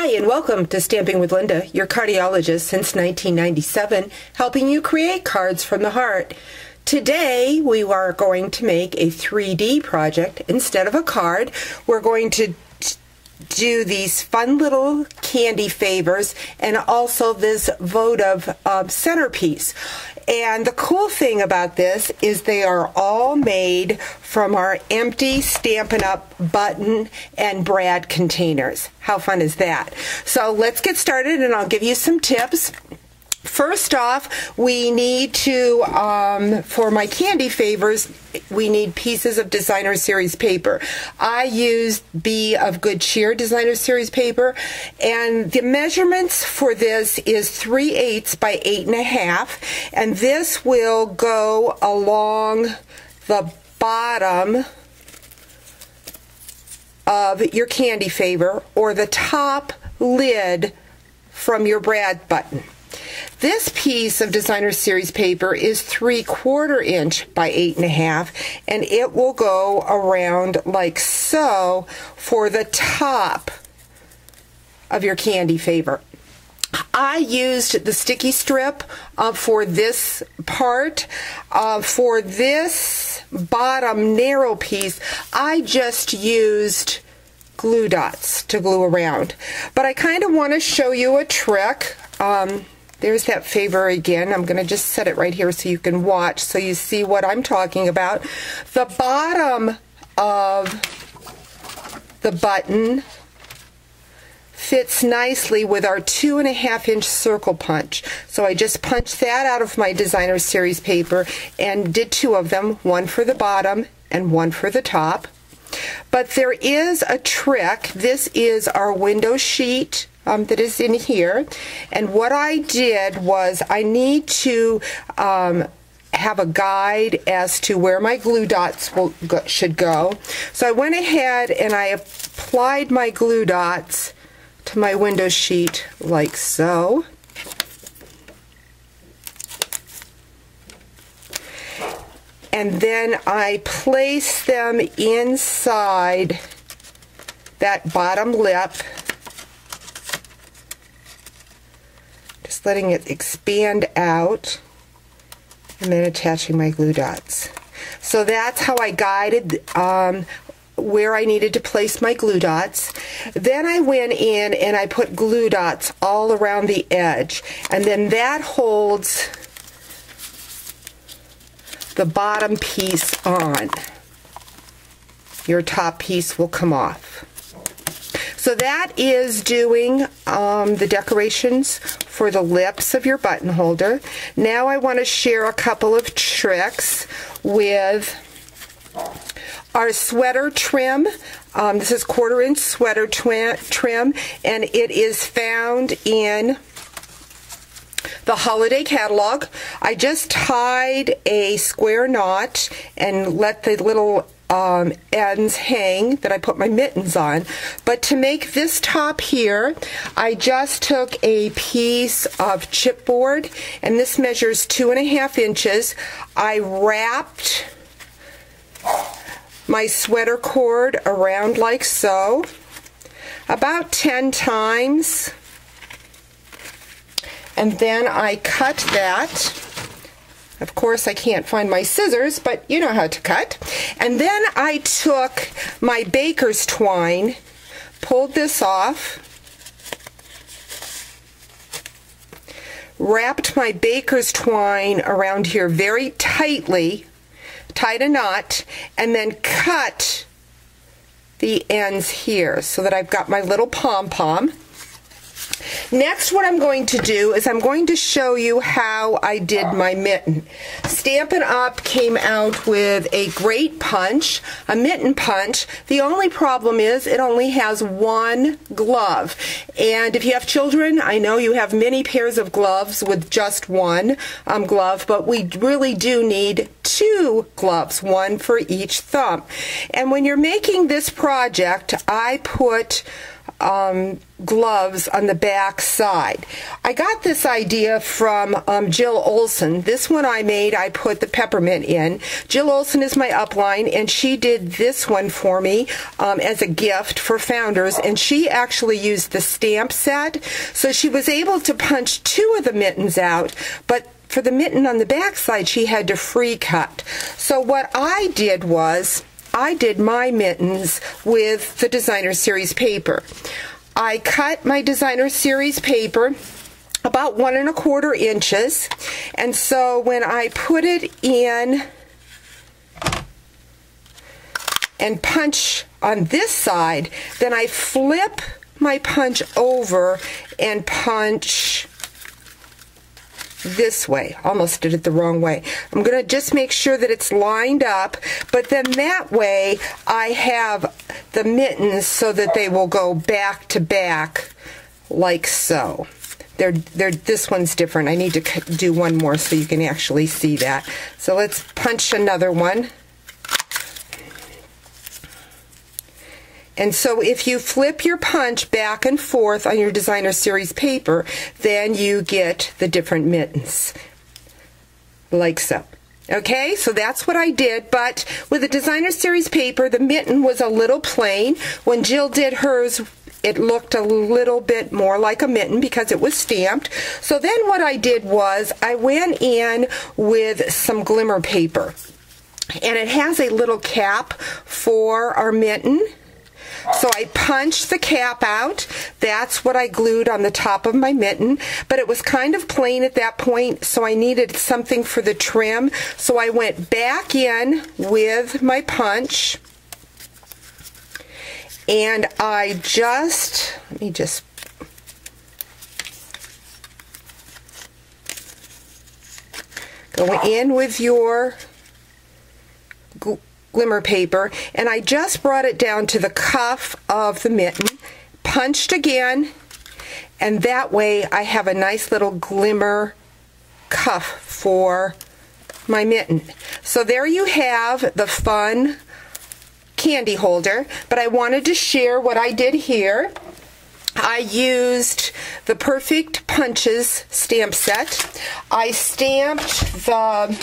Hi, and welcome to Stamping with Linda, your cardiologist since 1997, helping you create cards from the heart. Today, we are going to make a 3D project. Instead of a card, we're going to do these fun little candy favors and also this votive centerpiece. And the cool thing about this is they are all made from our empty Stampin Up button and brad containers. How fun is that? So let's get started and I'll give you some tips. First off, we need to, for my candy favors, we need pieces of designer series paper. I used B of Good Cheer designer series paper, and the measurements for this is 3/8 by 8.5, and this will go along the bottom of your candy favor or the top lid from your brad button. This piece of designer series paper is 3/4 inch by 8.5, and it will go around like so for the top of your candy favor. I used the sticky strip for this part. For this bottom narrow piece, I just used glue dots to glue around. But I kind of want to show you a trick. There's that favor again. I'm going to just set it right here so you can watch so you see what I'm talking about. The bottom of the button fits nicely with our 2.5 inch circle punch. So I just punched that out of my designer series paper and did two of them, one for the bottom and one for the top. But there is a trick. This is our window sheet that is in here, and what I did was I need to have a guide as to where my glue dots should go. So I went ahead and I applied my glue dots to my window sheet like so. And then I place them inside that bottom lip, just letting it expand out, and then attaching my glue dots. So that's how I guided where I needed to place my glue dots. Then I went in and I put glue dots all around the edge, and then that holds the bottom piece on. Your top piece will come off. So that is doing the decorations for the lips of your button holder. Now I want to share a couple of tricks with our sweater trim. This is 1/4 inch sweater trim, and it is found in the holiday catalog. I just tied a square knot and let the little ends hang that I put my mittens on. But to make this top here, I just took a piece of chipboard, and this measures 2.5 inches. I wrapped my sweater cord around like so, about 10 times. And then I cut that. Of course, I can't find my scissors, but you know how to cut. And then I took my baker's twine, pulled this off, wrapped my baker's twine around here very tightly, tied a knot, and then cut the ends here so that I've got my little pom-pom. Next, what I'm going to do is I'm going to show you how I did my mitten. Stampin' Up! Came out with a great punch, a mitten punch. The only problem is it only has one glove. And if you have children, I know you have many pairs of gloves with just one glove, but we really do need 2 gloves, one for each thumb. And when you're making this project, I put gloves on the back side. I got this idea from Jill Olson. This one I made, I put the peppermint in. Jill Olson is my upline, and she did this one for me as a gift for Founders, and she actually used the stamp set, so she was able to punch 2 of the mittens out, but for the mitten on the back side, she had to free cut. So what I did was, I did my mittens with the Designer Series paper. I cut my Designer Series paper about 1 1/4 inches, and so when I put it in and punch on this side, then I flip my punch over and punch this way. Almost did it the wrong way. I'm going to just make sure that it's lined up, but then that way I have the mittens so that they will go back to back like so. This one's different. I need to do one more so you can actually see that. So let's punch another one. And so if you flip your punch back and forth on your Designer Series paper, then you get the different mittens, like so. Okay, so that's what I did, but with the Designer Series paper, the mitten was a little plain. When Jill did hers, it looked a little bit more like a mitten because it was stamped. So then what I did was I went in with some glimmer paper, and it has a little cap for our mitten. So I punched the cap out. That's what I glued on the top of my mitten, but it was kind of plain at that point, so I needed something for the trim. So I went back in with my punch, and I just, let me just go in with your glimmer paper, and I just brought it down to the cuff of the mitten, punched again, and that way I have a nice little glimmer cuff for my mitten. So there you have the fun candy holder, but I wanted to share what I did here. I used the Perfect Punches stamp set. I stamped the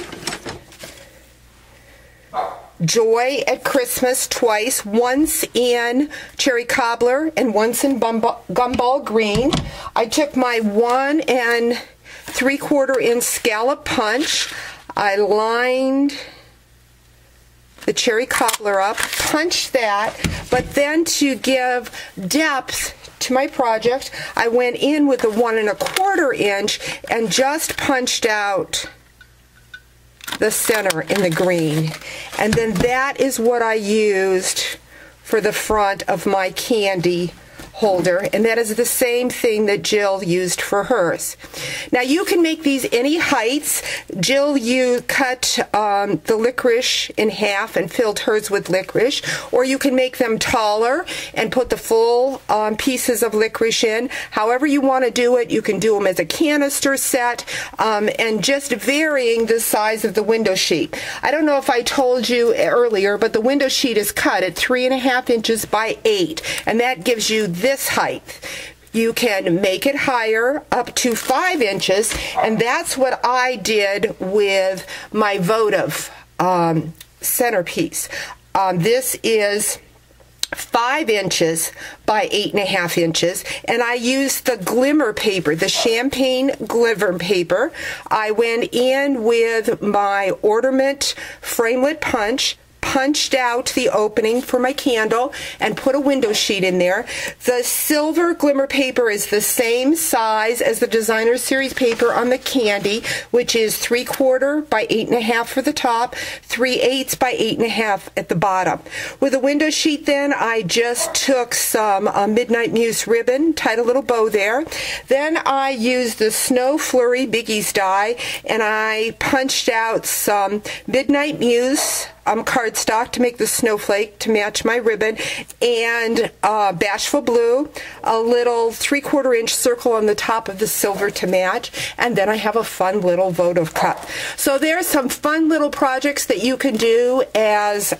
Joy at Christmas twice, once in Cherry Cobbler and once in Gumball Green. I took my 1 3/4 inch scallop punch. I lined the Cherry Cobbler up, punched that, but then to give depth to my project, I went in with the 1 1/4 inch and just punched out the center in the green, and then that is what I used for the front of my candy holder, and that is the same thing that Jill used for hers. Now you can make these any heights. Jill, you cut the licorice in half and filled hers with licorice, or you can make them taller and put the full pieces of licorice in. However you want to do it, you can do them as a canister set, and just varying the size of the window sheet. I don't know if I told you earlier, but the window sheet is cut at 3.5 inches by 8, and that gives you this height. You can make it higher, up to 5 inches, and that's what I did with my Votive centerpiece. This is 5 inches by 8.5 inches, and I used the glimmer paper, the champagne glimmer paper. I went in with my ornament framelit punch, punched out the opening for my candle, and put a window sheet in there. The silver glimmer paper is the same size as the Designer Series paper on the candy, which is 3/4 by 8.5 for the top, 3/8 by 8.5 at the bottom. With a window sheet then, I just took some Midnight Muse ribbon, tied a little bow there. Then I used the Snow Flurry Biggie's die, and I punched out some Midnight Muse cardstock to make the snowflake to match my ribbon, and bashful blue, a little 3/4 inch circle on the top of the silver to match, and then I have a fun little votive cup. So there's some fun little projects that you can do as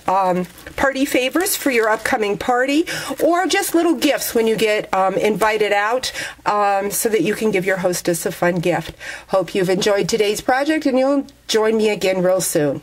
party favors for your upcoming party, or just little gifts when you get invited out, so that you can give your hostess a fun gift. Hope you've enjoyed today's project, and you'll join me again real soon.